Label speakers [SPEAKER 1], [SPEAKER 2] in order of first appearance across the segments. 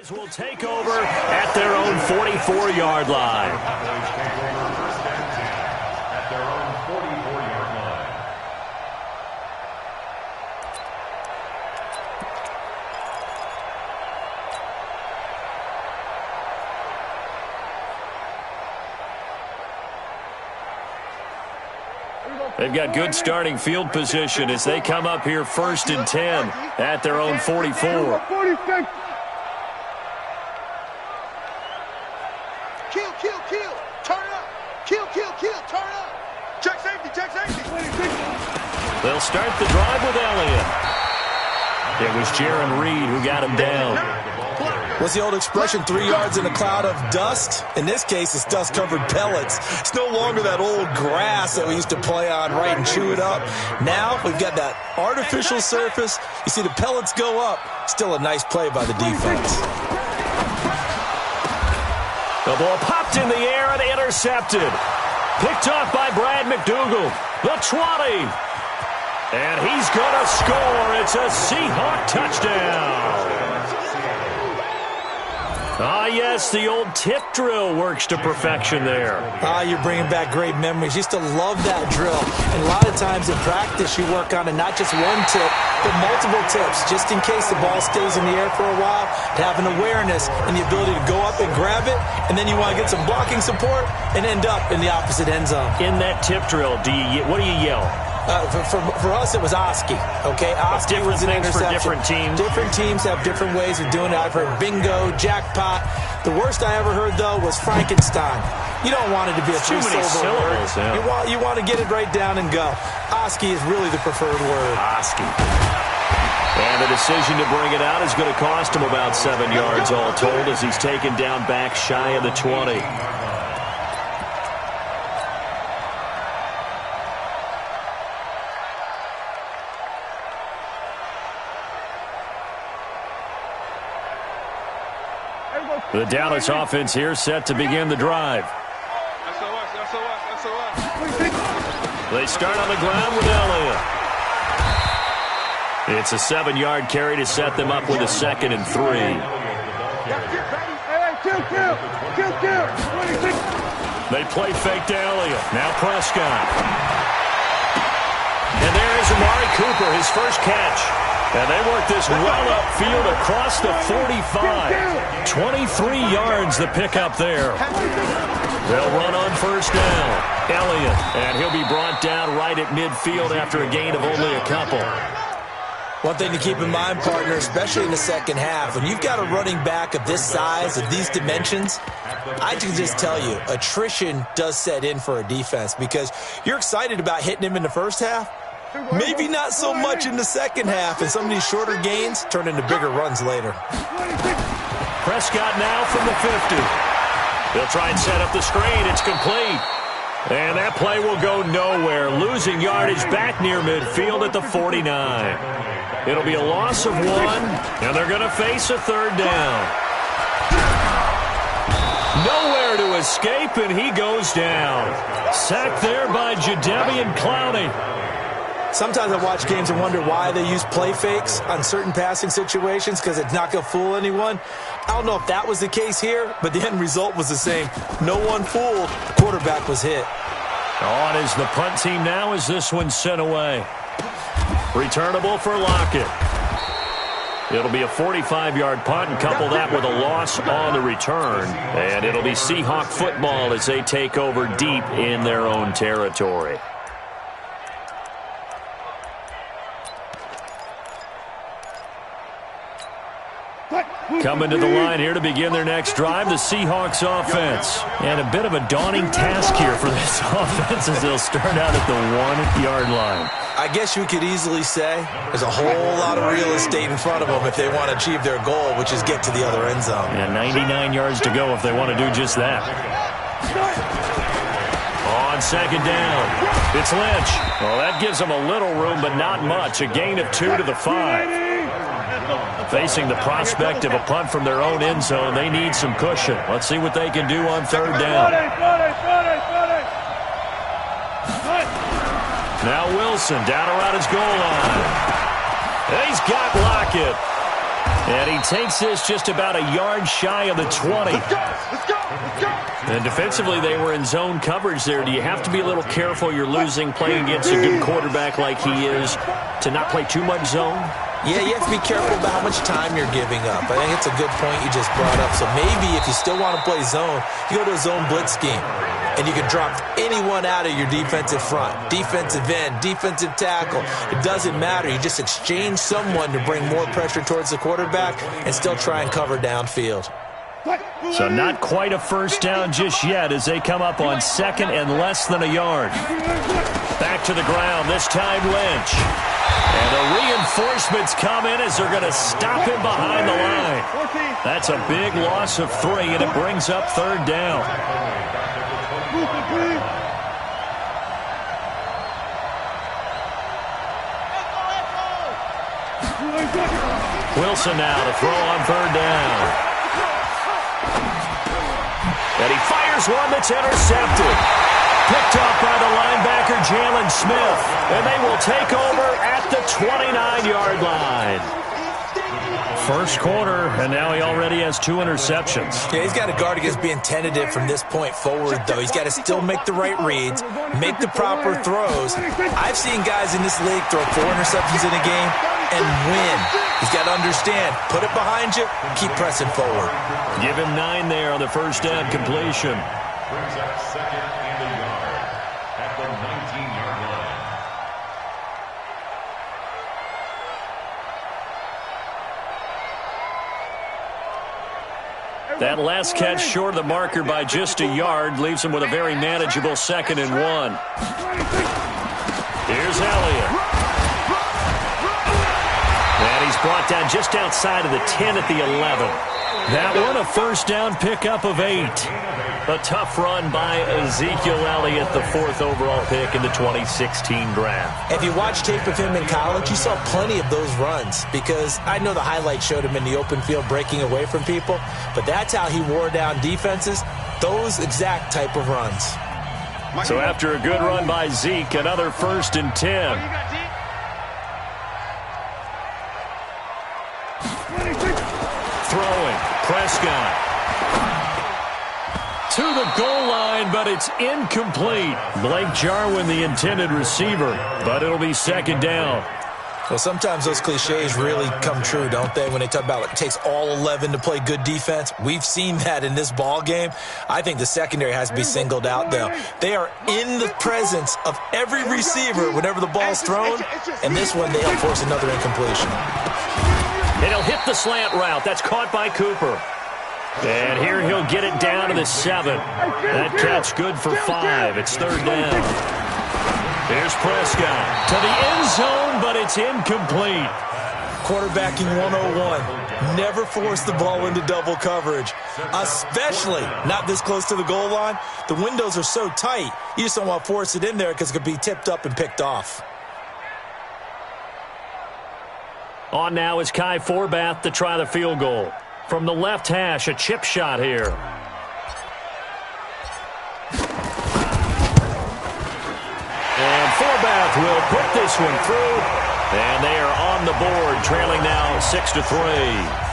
[SPEAKER 1] Will take over at their own 44-yard line.
[SPEAKER 2] At their own 44-yard line.
[SPEAKER 1] They've got good starting field position as they come up here 1st and 10 at their own 44. They'll start the drive with Elliott. It was Jaron Reed who got him down.
[SPEAKER 3] What's the old expression, 3 yards in a cloud of dust? In this case, it's dust-covered pellets. It's no longer that old grass that we used to play on, right, and chew it up. Now we've got that artificial surface. You see the pellets go up. Still a nice play by the defense.
[SPEAKER 1] The ball popped in the air and intercepted. Picked off by Brad McDougal. The 20. And he's going to score. It's a Seahawk touchdown. Yes, the old tip drill works to perfection there.
[SPEAKER 3] You're bringing back great memories. Used to love that drill. And a lot of times in practice, you work on it, not just one tip, but multiple tips, just in case the ball stays in the air for a while, to have an awareness and the ability to go up and grab it, and then you want to get some blocking support and end up in the opposite end zone.
[SPEAKER 1] In that tip drill, what do you yell?
[SPEAKER 3] For us, it was Oski, okay? Oski was an interception.
[SPEAKER 1] For different teams.
[SPEAKER 3] Different teams have different ways of doing it. I've heard bingo, jackpot. The worst I ever heard, though, was Frankenstein. You don't want it to be a three-syllable word.
[SPEAKER 1] Yeah.
[SPEAKER 3] You want to get it right down and go. Oski is really the preferred word.
[SPEAKER 1] Oski. And the decision to bring it out is going to cost him about 7 yards all told as he's taken down back shy of the 20. The Dallas offense here set to begin the drive. They start on the ground with Elliott. It's a 7-yard carry to set them up with a 2nd and 3. They play fake to Elliott. Now Prescott. And there is Amari Cooper, his first catch. And they work this well upfield across the 45. 23 yards the pickup there. They'll run on first down. Elliott, and he'll be brought down right at midfield after a gain of only a couple.
[SPEAKER 3] One thing to keep in mind, partner, especially in the second half, when you've got a running back of this size, of these dimensions, I can just tell you, attrition does set in for a defense because you're excited about hitting him in the first half. Maybe not so much in the second half, and some of these shorter gains turn into bigger runs later.
[SPEAKER 1] Prescott now from the 50. He'll try and set up the screen. It's complete. And that play will go nowhere. Losing yardage back near midfield at the 49. It'll be a loss of 1, and they're going to face a 3rd down. Nowhere to escape, and he goes down. Sacked there by Jadeveon Clowney.
[SPEAKER 3] Sometimes I watch games and wonder why they use play fakes on certain passing situations because it's not going to fool anyone. I don't know if that was the case here, but the end result was the same. No one fooled. The quarterback was hit.
[SPEAKER 1] On is the punt team now as this one's sent away. Returnable for Lockett. It'll be a 45-yard punt and couple that with a loss on the return. And it'll be Seahawk football as they take over deep in their own territory. Coming to the line here to begin their next drive, the Seahawks offense. And a bit of a daunting task here for this offense as they'll start out at the 1-yard line.
[SPEAKER 3] I guess you could easily say there's a whole lot of real estate in front of them if they want to achieve their goal, which is get to the other end zone.
[SPEAKER 1] And 99 yards to go if they want to do just that. On second down, it's Lynch. Well, that gives them a little room, but not much. A gain of 2 to the 5. Facing the prospect of a punt from their own end zone, they need some cushion. Let's see what they can do on 3rd down. Now Wilson down around his goal line. And he's got Lockett. And he takes this just about a yard shy of the 20. And defensively, they were in zone coverage there. Do you have to be a little careful? You're losing playing against a good quarterback like he is to not play too much zone?
[SPEAKER 3] Yeah, you have to be careful about how much time you're giving up. I think it's a good point you just brought up. So maybe if you still want to play zone, you go to a zone blitz scheme. And you can drop anyone out of your defensive front. Defensive end, defensive tackle. It doesn't matter. You just exchange someone to bring more pressure towards the quarterback and still try and cover downfield.
[SPEAKER 1] So not quite a first down just yet as they come up on second and less than a yard. Back to the ground, this time Lynch. And the reinforcements come in as they're going to stop him behind the line. That's a big loss of 3, and it brings up third down. Wilson now to throw on third down. And he fires one that's intercepted. Picked up by the linebacker, Jalen Smith. And they will take over at the 29-yard line. First quarter, and now he already has 2 interceptions.
[SPEAKER 3] Yeah, he's got to guard against being tentative from this point forward, though. He's got to still make the right reads, make the proper throws. I've seen guys in this league throw 4 interceptions in a game and win. He's got to understand, put it behind you, keep pressing forward.
[SPEAKER 1] Give him 9 there on the first down completion.
[SPEAKER 2] Brings up second and a yard at the 19-yard line.
[SPEAKER 1] That last catch short of the marker by just a yard leaves him with a very manageable 2nd and 1. Here's Elliott. And he's brought down just outside of the 10 at the 11. That one a first down pickup of 8. A tough run by Ezekiel Elliott, the 4th overall pick in the 2016 draft.
[SPEAKER 3] If you watched tape of him in college, you saw plenty of those runs because I know the highlight showed him in the open field breaking away from people, but that's how he wore down defenses, those exact type of runs.
[SPEAKER 1] So after a good run by Zeke, another 1st and 10. Throwing, Prescott. To the goal line, but it's incomplete. Blake Jarwin, the intended receiver, but it'll be 2nd down.
[SPEAKER 3] Well, sometimes those cliches really come true, don't they, when they talk about it takes all 11 to play good defense. We've seen that in this ball game. I think the secondary has to be singled out, though. They are in the presence of every receiver whenever the ball's thrown, and this one they help force another incompletion.
[SPEAKER 1] And he'll hit the slant route. That's caught by Cooper. And here he'll get it down to the 7. That catch good for 5. It's 3rd down. Here's Prescott to the end zone, but it's incomplete.
[SPEAKER 3] Quarterbacking 101. Never force the ball into double coverage, especially not this close to the goal line. The windows are so tight, you just don't want to force it in there because it could be tipped up and picked off.
[SPEAKER 1] On now is Kai Forbath to try the field goal. From the left hash, a chip shot here. And Forbath will put this one through. And they are on the board, trailing now 6-3.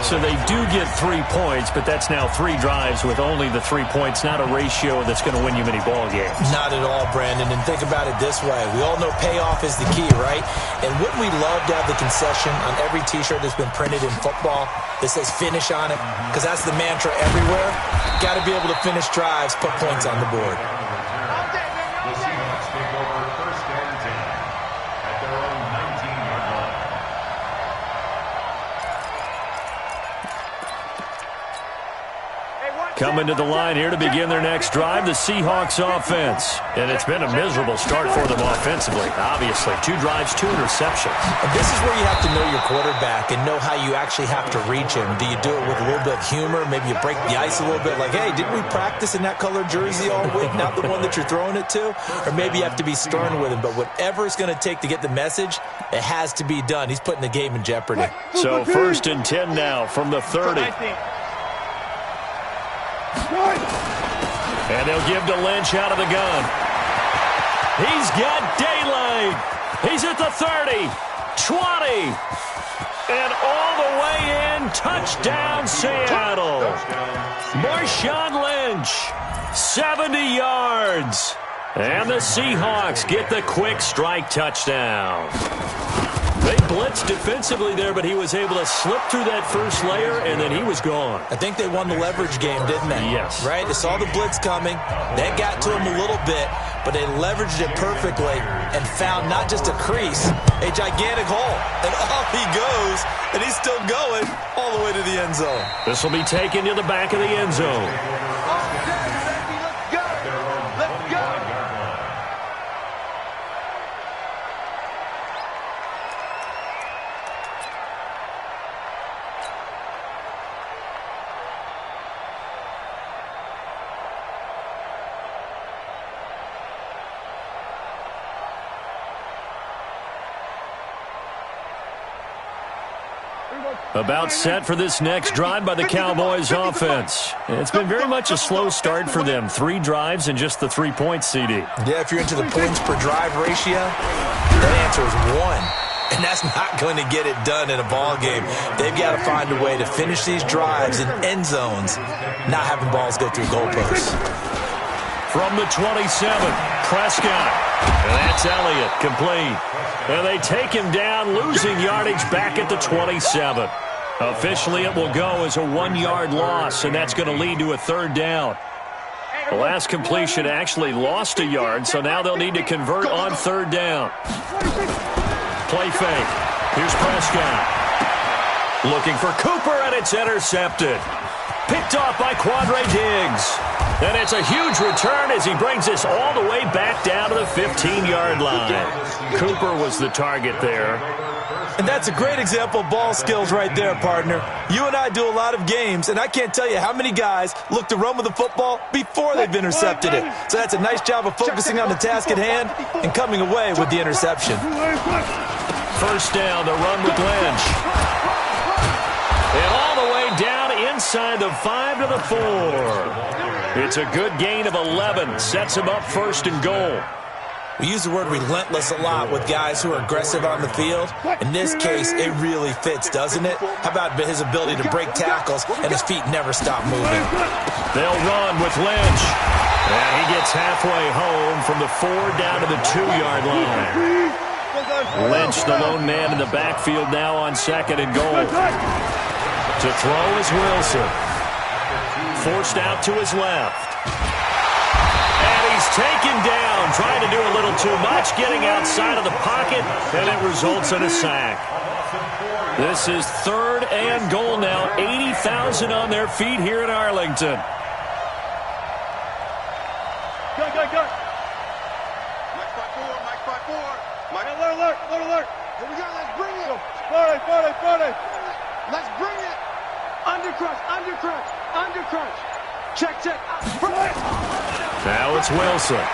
[SPEAKER 1] So they do get 3 points, but that's now 3 drives with only the 3 points, not a ratio that's going to win you many ball games.
[SPEAKER 3] Not at all, Brandon. And think about it this way. We all know payoff is the key, right? And wouldn't we love to have the concession on every T-shirt that's been printed in football that says finish on it? Because that's the mantra everywhere. Got to be able to finish drives, put points on the board.
[SPEAKER 2] The Seahawks take over 1st and 10 at their own 19-yard line.
[SPEAKER 1] Coming to the line here to begin their next drive, the Seahawks offense. And it's been a miserable start for them offensively, obviously. 2 drives, 2 interceptions.
[SPEAKER 3] And this is where you have to know your quarterback and know how you actually have to reach him. Do you do it with a little bit of humor? Maybe you break the ice a little bit like, hey, didn't we practice in that colored jersey all week, not the one that you're throwing it to? Or maybe you have to be stern with him. But whatever it's going to take to get the message, it has to be done. He's putting the game in jeopardy.
[SPEAKER 1] So 1st and 10 now from the 30. And they'll give to Lynch out of the gun. He's got daylight. He's at the 30. 20. And all the way in. Touchdown, Seattle. Marshawn Lynch, 70 yards. And the Seahawks get the quick strike touchdown. They blitzed defensively there, but he was able to slip through that first layer, and then he was gone.
[SPEAKER 3] I think they won the leverage game, didn't they?
[SPEAKER 1] Yes.
[SPEAKER 3] Right? They saw the blitz coming. That got to him a little bit, but they leveraged it perfectly and found not just a crease, a gigantic hole. And off he goes, and he's still going all the way to the end zone.
[SPEAKER 1] This will be taken to the back of the end zone. About set for this next drive by the Cowboys offense. It's been very much a slow start for them. 3 drives and just the 3-point CD.
[SPEAKER 3] Yeah, if you're into the points per drive ratio, that answer is 1. And that's not going to get it done in a ball game. They've got to find a way to finish these drives in end zones, not having balls go through goalposts.
[SPEAKER 1] From the 27, Prescott. And that's Elliott, complete. And they take him down, losing yardage back at the 27. Officially, it will go as a 1-yard loss, and that's going to lead to a 3rd down. The last completion actually lost a yard, so now they'll need to convert on 3rd down. Play fake. Here's Prescott. Looking for Cooper, and it's intercepted. Picked off by Quandre Diggs. And it's a huge return as he brings this all the way back down to the 15-yard line. Cooper was the target there.
[SPEAKER 3] And that's a great example of ball skills right there, partner. You and I do a lot of games, and I can't tell you how many guys look to run with the football before they've intercepted it. So that's a nice job of focusing on the task at hand and coming away with the interception.
[SPEAKER 1] First down, the run with Lynch. And all the way down inside the 5 to the 4. It's a good gain of 11. Sets him up 1st and goal.
[SPEAKER 3] We use the word relentless a lot with guys who are aggressive on the field. In this case, it really fits, doesn't it? How about his ability to break tackles and his feet never stop moving?
[SPEAKER 1] They'll run with Lynch. And he gets halfway home from the 4 down to the 2-yard line. Lynch, the lone man in the backfield now on 2nd and goal. To throw is Wilson. Forced out to his left. And he's taken down, trying to do a little too much, getting outside of the pocket, and it results in a sack. This is 3rd and goal now. 80,000 on their feet here in Arlington.
[SPEAKER 4] Go. Mike 5-4. Mike alert. Here we go, let's bring it. 40. Let's bring it. Undercrunch. Check.
[SPEAKER 1] Now it's Wilson.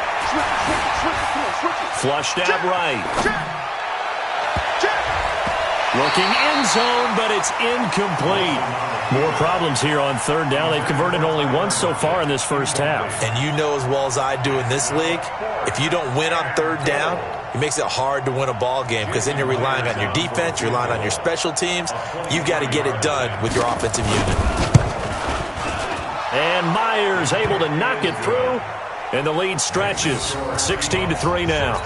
[SPEAKER 1] Flushed out right. Looking end zone, but it's incomplete. More problems here on 3rd down. They've converted only once so far in this first half.
[SPEAKER 3] And you know as well as I do in this league, if you don't win on 3rd down, it makes it hard to win a ball game because then you're relying on your defense, you're relying on your special teams. You've got to get it done with your offensive unit.
[SPEAKER 1] And Myers able to knock it through, and the lead stretches. 16-3 now.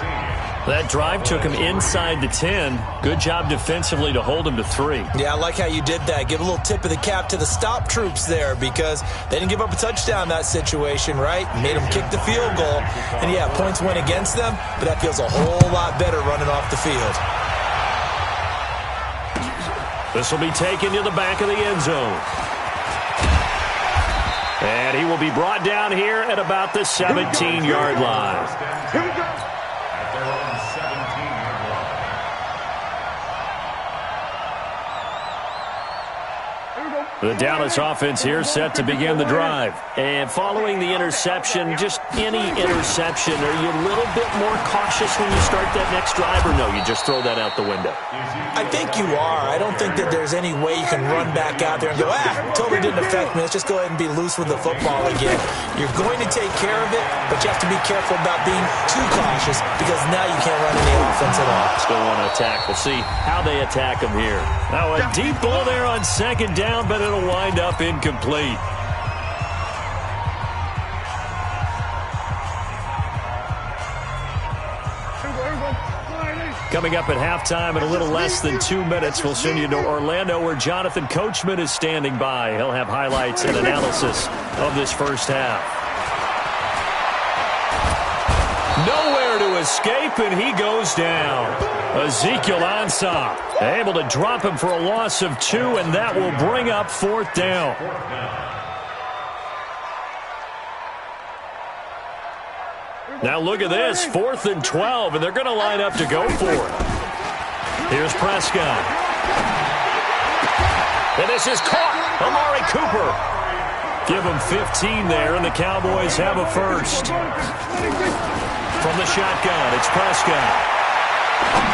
[SPEAKER 1] That drive took him inside the 10. Good job defensively to hold him to 3.
[SPEAKER 3] Yeah, I like how you did that. Give a little tip of the cap to the stop troops there because they didn't give up a touchdown in that situation, right? Made them kick the field goal. And, yeah, points went against them, but that feels a whole lot better running off the field.
[SPEAKER 1] This will be taken to the back of the end zone. And he will be brought down here at about the 17-yard line.
[SPEAKER 4] Here we go.
[SPEAKER 2] At their own 17-yard line.
[SPEAKER 1] The Dallas offense here set to begin the drive. And following the interception, just any interception, are you a little bit more cautious when you start that next drive, or no, you just throw that out the window?
[SPEAKER 3] I think you are. I don't think that there's any way you can run back out there and go, totally didn't affect me. Let's just go ahead and be loose with the football again. You're going to take care of it, but you have to be careful about being too cautious because now you can't run any offense at all.
[SPEAKER 1] Still want to attack. We'll see how they attack them here. Now a deep ball there on second down, but it'll wind up incomplete. Coming up at halftime in a little less than 2 minutes, we'll send you to Orlando where Jonathan Coachman is standing by. He'll have highlights and analysis of this first half. Nowhere to escape, and he goes down. Ezekiel Ansah able to drop him for a loss of 2, and that will bring up fourth down. Now look at this, 4th and 12, and they're going to line up to go for it. Here's Prescott. And this is caught. Amari Cooper. Give him 15 there, and the Cowboys have a first. From the shotgun, it's Prescott.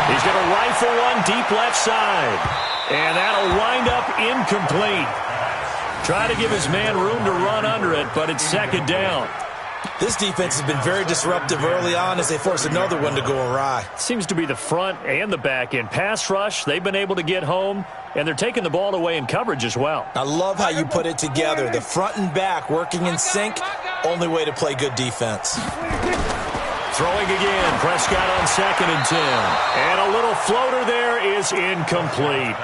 [SPEAKER 1] He's going to rifle one deep left side. And that'll wind up incomplete. Try to give his man room to run under it, but it's second down.
[SPEAKER 3] This defense has been very disruptive early on as they force another one to go awry.
[SPEAKER 1] Seems to be the front and the back end. Pass rush, they've been able to get home, and they're taking the ball away in coverage as well.
[SPEAKER 3] I love how you put it together. The front and back working in sync, only way to play good defense.
[SPEAKER 1] Throwing again, Prescott on 2nd and 10. And a little floater there is incomplete.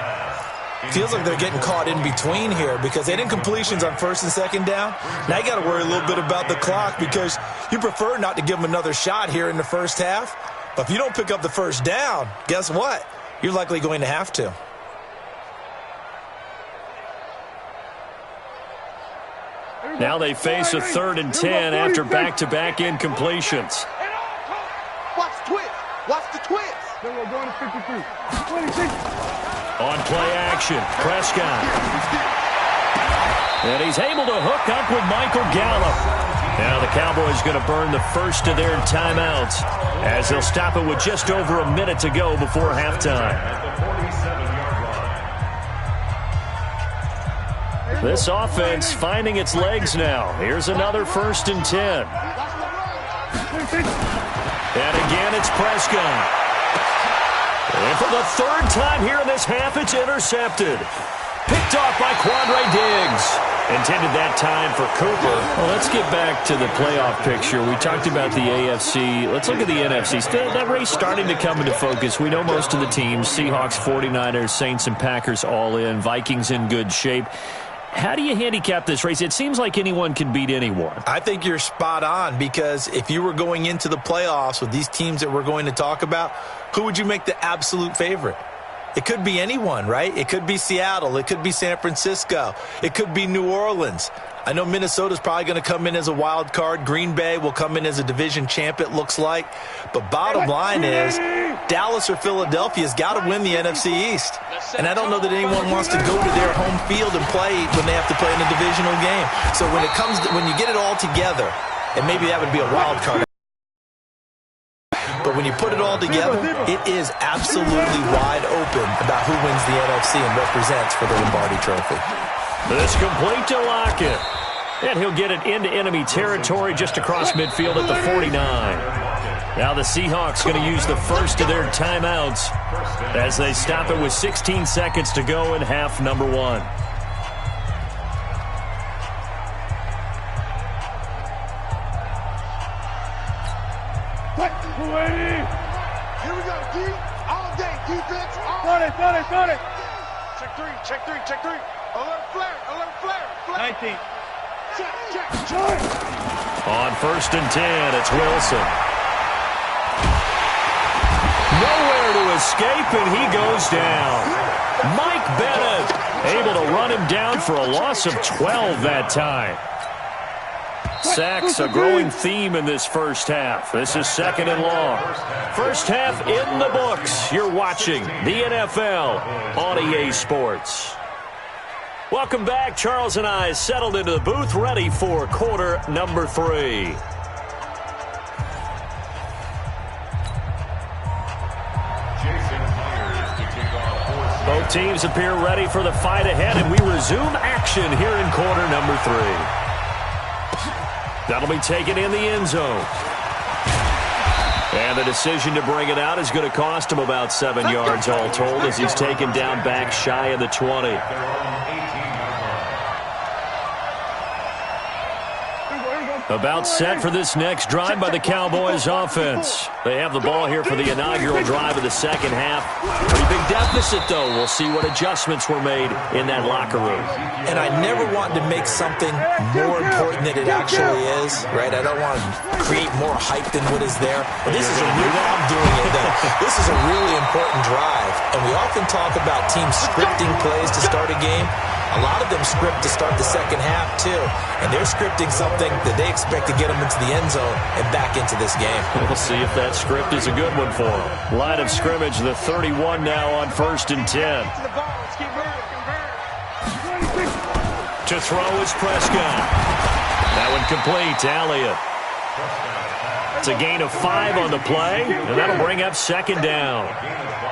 [SPEAKER 3] Feels like they're getting caught in between here because they had incompletions on 1st and 2nd down. Now you got to worry a little bit about the clock because you prefer not to give them another shot here in the first half. But if you don't pick up the first down, guess what? You're likely going to have to.
[SPEAKER 1] Now they face a 3rd and 10 after back-to-back incompletions.
[SPEAKER 4] Watch the twist. Watch the twist. Then we're going to 53. 26.
[SPEAKER 1] On play action, Prescott. And he's able to hook up with Michael Gallup. Now the Cowboys going to burn the first of their timeouts as they'll stop it with just over a minute to go before halftime. This offense finding its legs now. Here's another 1st and 10. And again, it's Prescott. And for the 3rd time here in this half, it's intercepted. Picked off by Quandre Diggs. Intended that time for Cooper. Well, let's get back to the playoff picture. We talked about the AFC. Let's look at the NFC. That race starting to come into focus. We know most of the teams. Seahawks, 49ers, Saints, and Packers all in. Vikings in good shape. How do you handicap this race? It seems like anyone can beat anyone.
[SPEAKER 3] I think you're spot on because if you were going into the playoffs with these teams that we're going to talk about, who would you make the absolute favorite? It could be anyone, right? It could be Seattle. It could be San Francisco. It could be New Orleans. I know Minnesota's probably going to come in as a wild card. Green Bay will come in as a division champ, it looks like. But bottom line is Dallas or Philadelphia's got to win the NFC East. And I don't know that anyone wants to go to their home field and play when they have to play in a divisional game. So when you get it all together, and maybe that would be a wild card. But when you put it all together, it is absolutely wide open about who wins the NFC and represents for the Lombardi Trophy.
[SPEAKER 1] This complete to Lockett. And he'll get it into enemy territory just across midfield at the 49. Now the Seahawks going to use the first of their timeouts as they stop it with 16 seconds to go in half number 1.
[SPEAKER 4] Here we go, D. All day, defense. Got it. Check three. Alert flare. 19. Check.
[SPEAKER 1] On 1st and 10, it's Wilson. Nowhere to escape, and he goes down. Mike Bennett able to run him down for a loss of 12 that time. Sacks, a growing theme in this first half. This is 2nd and long. First half in the books. You're watching the NFL on EA Sports. Welcome back. Charles and I settled into the booth, ready for quarter number 3. Both teams appear ready for the fight ahead, and we resume action here in quarter number 3. That'll be taken in the end zone. And the decision to bring it out is going to cost him about 7 yards all told as he's taken down back shy of the 20. About set for this next drive by the Cowboys offense. They have the ball here for the inaugural drive of the second half. Pretty big deficit, though. We'll see what adjustments were made in that locker room.
[SPEAKER 3] And I never want to make something more important than it actually is, right? I don't want to create more hype than what is there. But this is I'm doing it, though. This is a really important drive. And we often talk about teams scripting plays to start a game. A lot of them script to start the second half, too. And they're scripting something that they expect to get them into the end zone and back into this game.
[SPEAKER 1] We'll see if that script is a good one for them. Line of scrimmage, the 31 now on 1st and 10. To throw is Prescott. That one complete to Elliott. It's a gain of 5 on the play, and that'll bring up second down.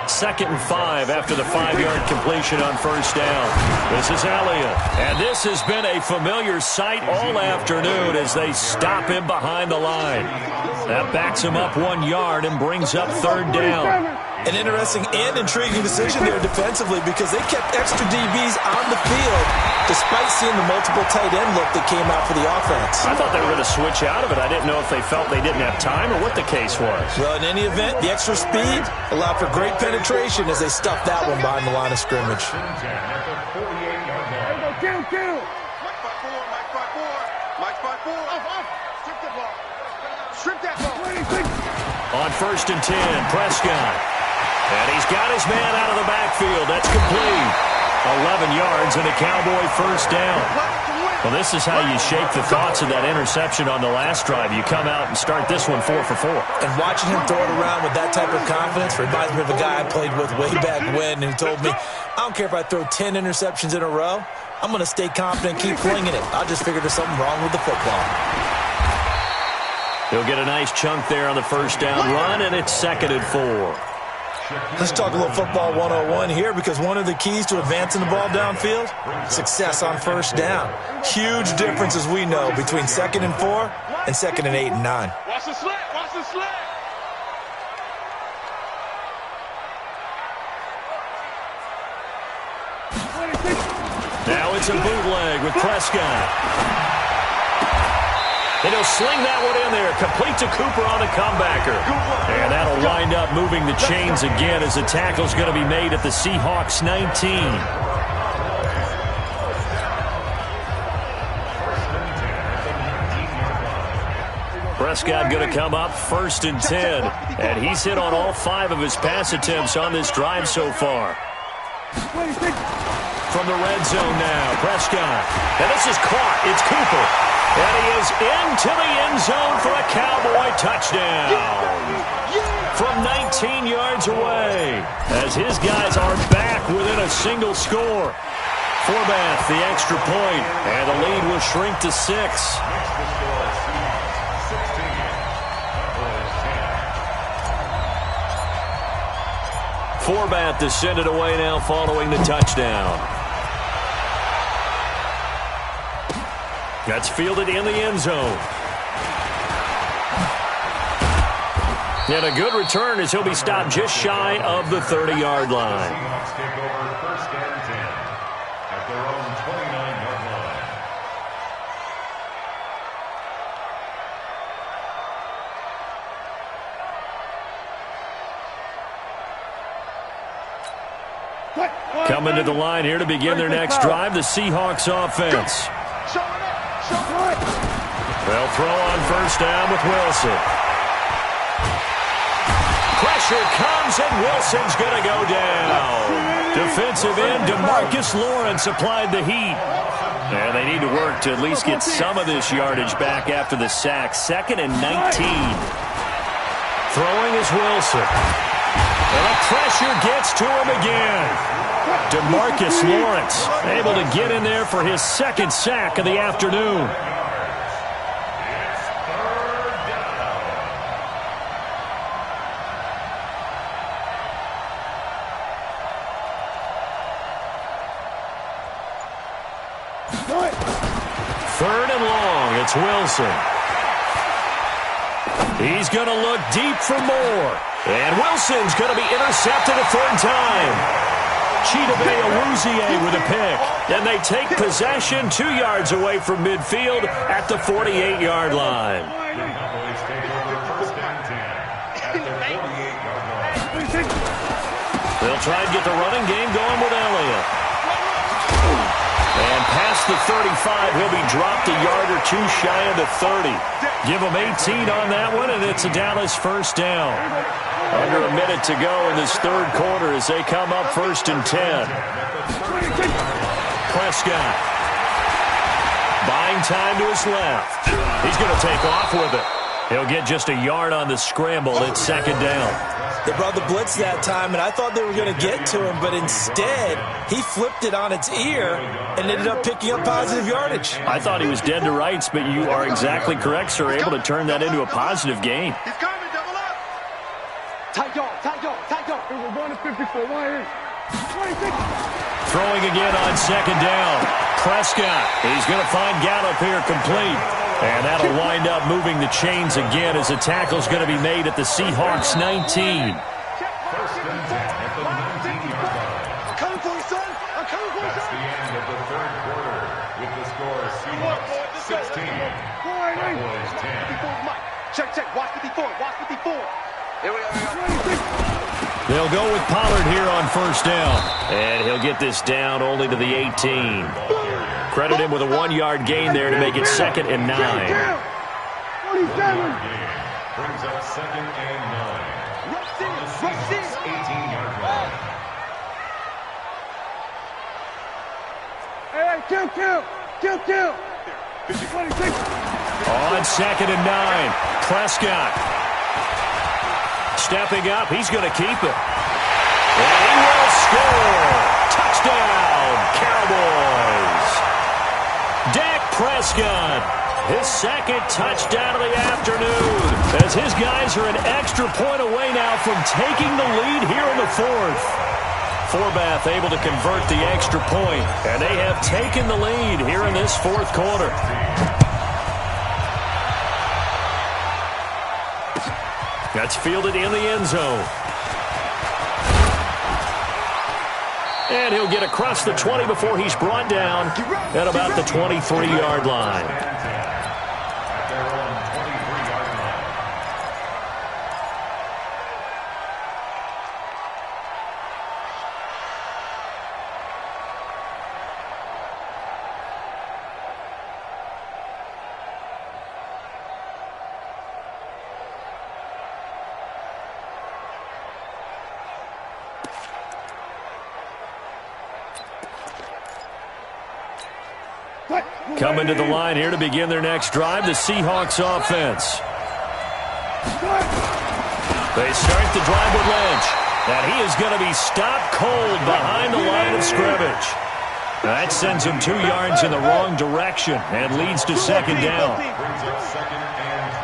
[SPEAKER 1] 2nd and 5 after the 5-yard completion on 1st down. This is Elliott. And this has been a familiar sight all afternoon as they stop him behind the line. That backs him up 1 yard and brings up 3rd down.
[SPEAKER 3] An interesting and intriguing decision there defensively because they kept extra DBs on the field despite seeing the multiple tight end look that came out for the offense.
[SPEAKER 1] I thought they were going to switch out of it. I didn't know if they felt they didn't have time or what the case was.
[SPEAKER 3] Well, in any event, the extra speed allowed for great penetration as they stuffed that one behind the line of scrimmage.
[SPEAKER 1] On 1st and 10, Prescott. And he's got his man out of the backfield. That's complete. 11 yards and a Cowboy 1st down. Well, this is how you shake the thoughts of that interception on the last drive. You come out and start this one 4 for 4.
[SPEAKER 3] And watching him throw it around with that type of confidence reminds me of a guy I played with way back when who told me, I don't care if I throw 10 interceptions in a row. I'm going to stay confident and keep flinging it. I just figured there's something wrong with the football.
[SPEAKER 1] He'll get a nice chunk there on the 1st down run, and it's 2nd and 4.
[SPEAKER 3] Let's talk a little football 101 here because one of the keys to advancing the ball downfield, success on 1st down. Huge difference, as we know, between 2nd and 4 and 2nd and 8 and 9.
[SPEAKER 4] Watch the slant, watch the slant.
[SPEAKER 1] Now it's a bootleg with Prescott. And he'll sling that one in there, complete to Cooper on the comebacker. And that'll wind up moving the chains again as the tackle's going to be made at the Seahawks 19. Prescott going to come up 1st and 10. And he's hit on all 5 of his pass attempts on this drive so far. From the red zone now, Prescott. And this is caught. It's Cooper. And he is into the end zone for a Cowboy touchdown. From 19 yards away. As his guys are back within a single score. Forbath, the extra point. And the lead will shrink to 6. Forbath to send it away now following the touchdown. That's fielded in the end zone. And a good return as he'll be stopped just shy of the 30-yard line.
[SPEAKER 2] Seahawks take over 1st and 10 at their own 29-yard line.
[SPEAKER 1] Coming to the line here to begin their next drive, the Seahawks offense. They'll throw on 1st down with Wilson. Pressure comes, and Wilson's going to go down. Defensive end DeMarcus Lawrence applied the heat. And they need to work to at least get some of this yardage back after the sack. 2nd and 19. Throwing is Wilson. And the pressure gets to him again. DeMarcus Lawrence able to get in there for his second sack of the afternoon. Third and long, it's Wilson. He's going to look deep for more. And Wilson's going to be intercepted a third time. Chidobe Awuzie with a pick. And they take possession 2 yards away from midfield at the 48-yard line. They'll try and get the running game going with Elliott. And past the 35, he'll be dropped a yard or two shy of the 30. Give him 18 on that one, and it's a Dallas first down. Under a minute to go in this third quarter as they come up 1st and 10. Prescott. Buying time to his left. He's going to take off with it. He'll get just a yard on the scramble. It's 2nd down.
[SPEAKER 3] They brought the blitz that time, and I thought they were going to get to him, but instead, he flipped it on its ear and ended up picking up positive yardage.
[SPEAKER 1] I thought he was dead to rights, but you are exactly correct, sir. Able to turn that into a positive gain.
[SPEAKER 4] He's coming, double up.
[SPEAKER 5] Tight yard, tight yard, tight yard. We're going to 54, right here. 26.
[SPEAKER 1] Throwing again on 2nd down. Prescott. He's going to find Gallup here complete. And that'll wind up moving the chains again as the tackle's going to be made at the Seahawks 19.
[SPEAKER 2] 1st and 10 at the 19-yard line.
[SPEAKER 4] I'm coming for you, son. I'm coming for you,
[SPEAKER 2] That's
[SPEAKER 4] son.
[SPEAKER 2] the end of the third quarter with the score Seahawks 16, Cowboys 10.
[SPEAKER 5] Mike, check, check. Watch 54, watch 54.
[SPEAKER 4] Here we go.
[SPEAKER 1] They'll go with Pollard here on 1st down. And he'll get this down only to the 18. Credit him with a 1-yard gain there to make it 2nd and 9.
[SPEAKER 4] 27.
[SPEAKER 2] Brings up 2nd and 9. On the Seahawks 18-yard line.
[SPEAKER 5] Hey, kill. 26.
[SPEAKER 1] On 2nd and 9. Prescott. Stepping up. He's going to keep it. And he will score. Touchdown, Cowboys. Dak Prescott, his second touchdown of the afternoon, as his guys are an extra point away now from taking the lead here in the 4th. Forbath able to convert the extra point, and they have taken the lead here in this 4th quarter. That's fielded in the end zone. And he'll get across the 20 before he's brought down at about the 23-yard line.
[SPEAKER 2] At their own 23-yard line.
[SPEAKER 1] Coming to the line here to begin their next drive, the Seahawks offense. They start the drive with Lynch, and he is going to be stopped cold behind the line of scrimmage. That sends him 2 yards in the wrong direction and leads to 2nd down.
[SPEAKER 2] Brings up 2nd and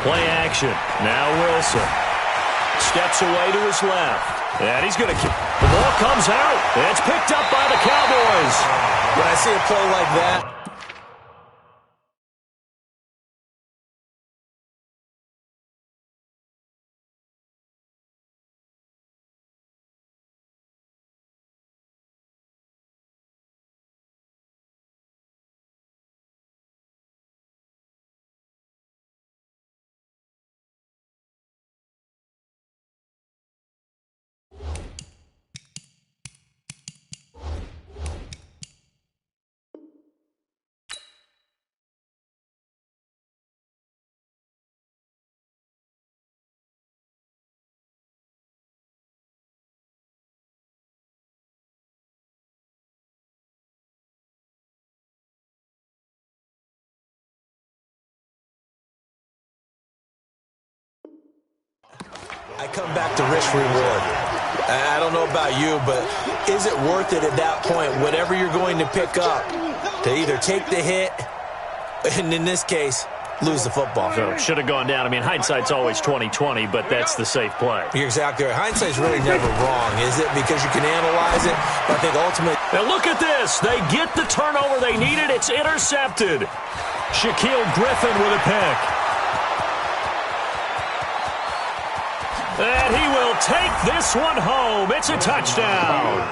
[SPEAKER 2] 12.
[SPEAKER 1] Play action. Now Wilson steps away to his left. And he's going to kick. The ball comes out. And it's picked up by the Cowboys.
[SPEAKER 3] When I see a play like that, I come back to risk-reward. I don't know about you, but is it worth it at that point, whatever you're going to pick up, to either take the hit, and in this case, lose the football?
[SPEAKER 1] So should have gone down. I mean, hindsight's always 20/20, but that's the safe play.
[SPEAKER 3] You're exactly right. Hindsight's really never wrong, is it? Because you can analyze it, but I think ultimately...
[SPEAKER 1] Now look at this. They get the turnover they needed. It's intercepted. Shaquille Griffin with a pick. And he will take this one home. It's a touchdown.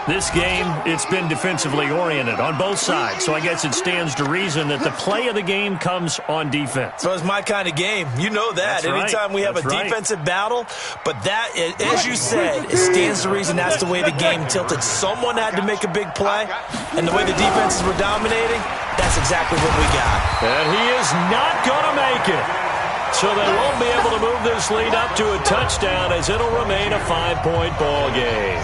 [SPEAKER 1] This game, it's been defensively oriented on both sides, so I guess it stands to reason that the play of the game comes on defense.
[SPEAKER 3] So it's my kind of game. You know that.
[SPEAKER 1] That's right.
[SPEAKER 3] Anytime we have a defensive battle, but that, as you said, it stands to reason that's the way the game tilted. Someone had to make a big play, and the way the defenses were dominating, that's exactly what we got.
[SPEAKER 1] And he is not going to make it. So they won't be able to move this lead up to a touchdown as it'll remain a 5-point ball game.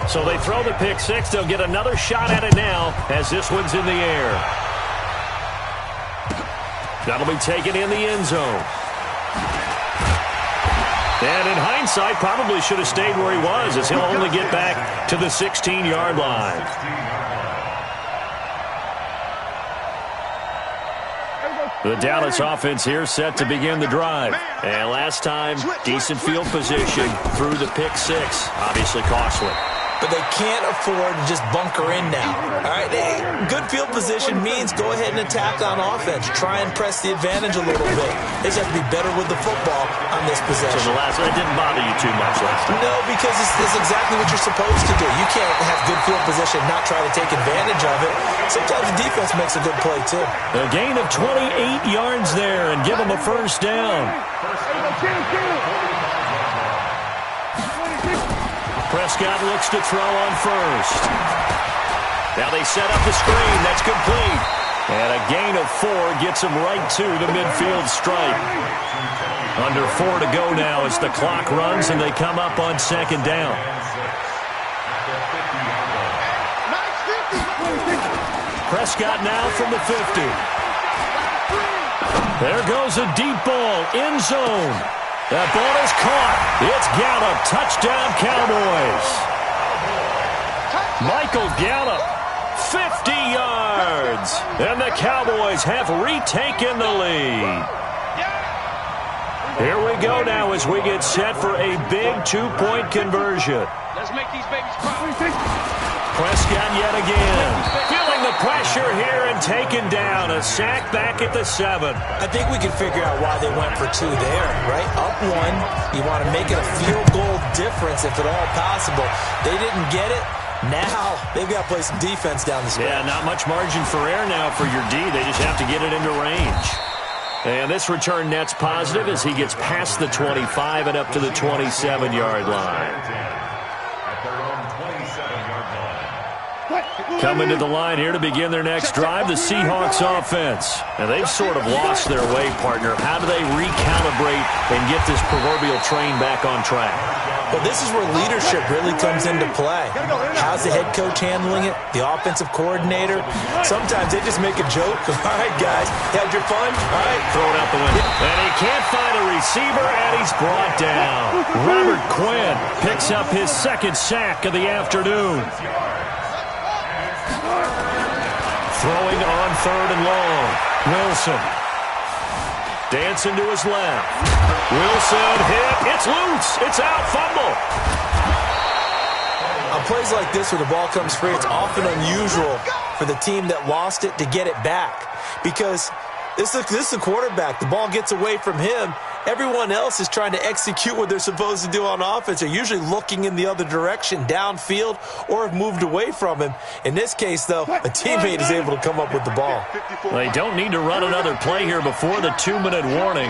[SPEAKER 1] So they throw the pick six. They'll get another shot at it now as this one's in the air. That'll be taken in the end zone. And in hindsight, probably should have stayed where he was, as he'll only get back to the 16-yard line. The Dallas offense here set to begin the drive. And last time, decent field position through the pick six. Obviously costly.
[SPEAKER 3] But they can't afford to just bunker in now. All right, good field position means go ahead and attack on offense. Try and press the advantage a little bit. They just have to be better with the football on this possession.
[SPEAKER 1] So that didn't bother you too much last time?
[SPEAKER 3] No, because it's exactly what you're supposed to do. You can't have good field position and not try to take advantage of it. Sometimes the defense makes a good play, too.
[SPEAKER 1] A gain of 28 yards there and give them a first down. Prescott looks to throw on first. Now they set up the screen. That's complete. And a gain of 4 gets him right to the midfield stripe. Under 4 to go now as the clock runs and they come up on second down. Prescott now from the 50. There goes a deep ball, end zone. That ball is caught. It's Gallup. Touchdown, Cowboys. Michael Gallup, 50 yards. And the Cowboys have retaken the lead. Here we go now as we get set for a big 2-point conversion.
[SPEAKER 5] Let's make these babies cry.
[SPEAKER 1] Prescott yet again. Feeling the pressure here and taken down. A sack back at the 7.
[SPEAKER 3] I think we can figure out why they went for 2 there, right? Up 1, you want to make it a field goal difference if at all possible. They didn't get it. Now they've got to play some defense down the stretch.
[SPEAKER 1] Yeah, not much margin for error now for your D. They just have to get it into range. And this return net's positive as he gets past the 25 and up to the 27-yard line. Coming to the line here to begin their next drive, the Seahawks offense. And they've sort of lost their way, partner. How do they recalibrate and get this proverbial train back on track?
[SPEAKER 3] Well, this is where leadership really comes into play. How's the head coach handling it? The offensive coordinator? Sometimes they just make a joke. All right, guys, you had your fun? All right.
[SPEAKER 1] Throw it out the window. And he can't find a receiver, and he's brought down. Robert Quinn picks up his second sack of the afternoon. Throwing on 3rd and long. Wilson. Dancing to his left. Wilson hit. It's loose. It's out. Fumble.
[SPEAKER 3] On plays like this where the ball comes free, it's often unusual for the team that lost it to get it back. Because this is the quarterback. The ball gets away from him. Everyone else is trying to execute what they're supposed to do on offense. They're usually looking in the other direction, downfield, or have moved away from him. In this case, though, a teammate is able to come up with the ball.
[SPEAKER 1] They don't need to run another play here before the 2-minute warning.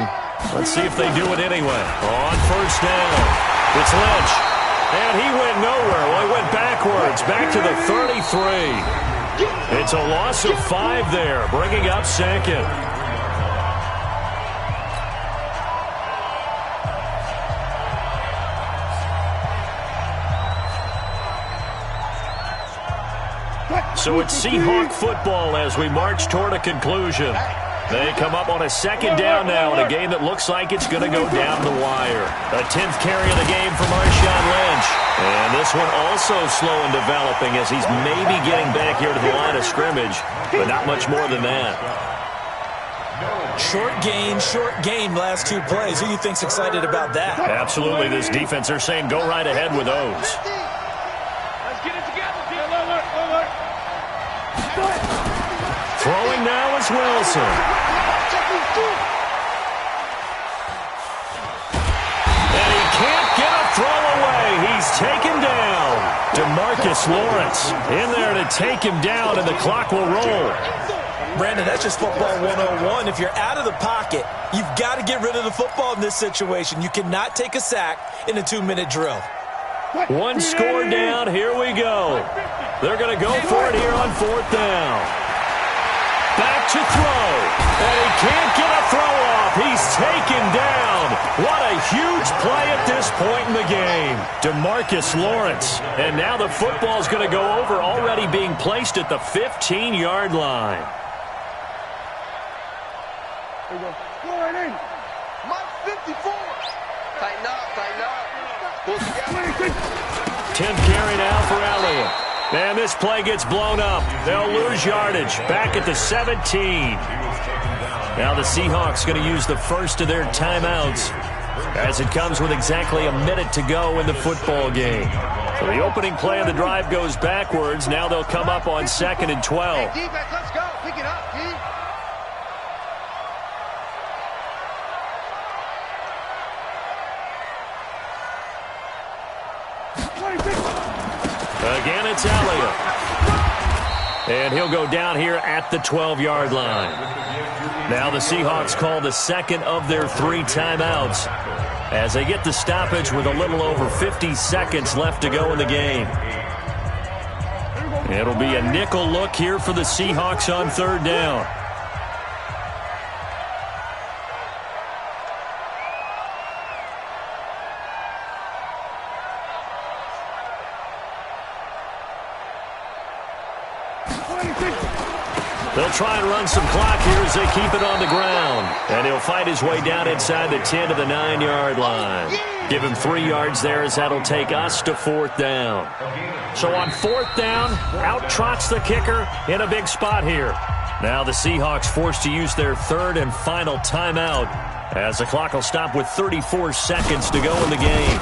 [SPEAKER 1] Let's see if they do it anyway. On first down, it's Lynch. And he went nowhere. Well, he went backwards, back to the 33. It's a loss of 5 there, bringing up second. So it's Seahawk football as we march toward a conclusion. They come up on a second down now in a game that looks like it's going to go down the wire. A 10th carry of the game for Marshawn Lynch. And this one also slow in developing as he's maybe getting back here to the line of scrimmage, but not much more than that.
[SPEAKER 3] Short gain, last two plays. Who do you think's excited about that?
[SPEAKER 1] Absolutely. This defense, they're saying go right ahead with those.
[SPEAKER 4] Let's get it together, team. Alert.
[SPEAKER 1] Throwing now is Wilson. And he can't get a throw away. He's taken down. DeMarcus Lawrence in there to take him down, and the clock will roll.
[SPEAKER 3] Brandon, that's just football 101. If you're out of the pocket, you've got to get rid of the football in this situation. You cannot take a sack in a 2-minute drill.
[SPEAKER 1] One score down. Here we go. They're going to go for it here on 4th down. Back to throw. And he can't get a throw off. He's taken down. What a huge play at this point in the game. DeMarcus Lawrence. And now the football's going to go over, already being placed at the 15-yard line.
[SPEAKER 5] There you go. Go right in.
[SPEAKER 4] Mike 54. Tighten up. Pull together.
[SPEAKER 1] 10th carry now for Elliott. And this play gets blown up. They'll lose yardage. Back at the 17. Now the Seahawks going to use the first of their timeouts as it comes with exactly a minute to go in the football game. So the opening play of the drive goes backwards. Now they'll come up on 2nd and 12.
[SPEAKER 4] Hey, defense, let's go. Pick it up, team.
[SPEAKER 1] Again, it's Elliott. And he'll go down here at the 12-yard line. Now the Seahawks call the second of their 3 timeouts as they get the stoppage with a little over 50 seconds left to go in the game. It'll be a nickel look here for the Seahawks on 3rd down. They'll try and run some clock here as they keep it on the ground. And he'll fight his way down inside the 10 to the 9-yard line. Give him 3 yards there as that'll take us to 4th down. So on 4th down, out trots the kicker in a big spot here. Now the Seahawks forced to use their 3rd and final timeout as the clock will stop with 34 seconds to go in the game.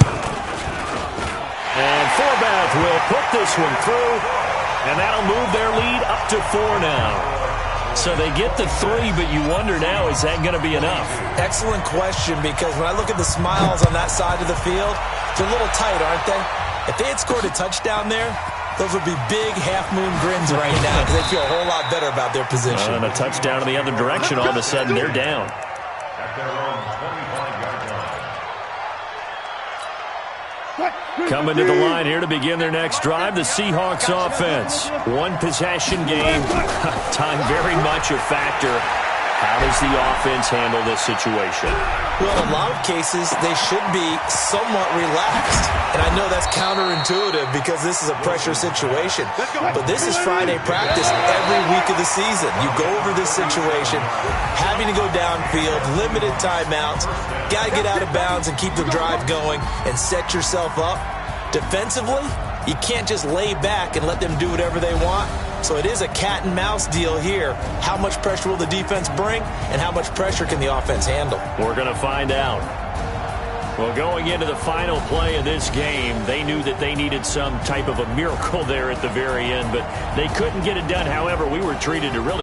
[SPEAKER 1] And Forbath will put this one through, and that'll move their lead up to 4 now. So they get the 3, but you wonder now, is that going to be enough?
[SPEAKER 3] Excellent question, because when I look at the smiles on that side of the field, they're a little tight, aren't they? If they had scored a touchdown there, those would be big half-moon grins right now because they feel a whole lot better about their position.
[SPEAKER 1] And a touchdown in the other direction, all of a sudden they're down.
[SPEAKER 2] At their own 25-yard line.
[SPEAKER 1] Coming to the line here to begin their next drive, the Seahawks offense. 1 possession game. Time very much a factor. How does the offense handle this situation?
[SPEAKER 3] Well, in a lot of cases, they should be somewhat relaxed. And I know that's counterintuitive because this is a pressure situation. But this is Friday practice every week of the season. You go over this situation, having to go downfield, limited timeouts, got to get out of bounds and keep the drive going and set yourself up. Defensively, you can't just lay back and let them do whatever they want. So it is a cat and mouse deal here. How much pressure will the defense bring, and how much pressure can the offense handle?
[SPEAKER 1] We're going to find out. Well, going into the final play of this game, they knew that they needed some type of a miracle there at the very end, but they couldn't get it done. However, we were treated to really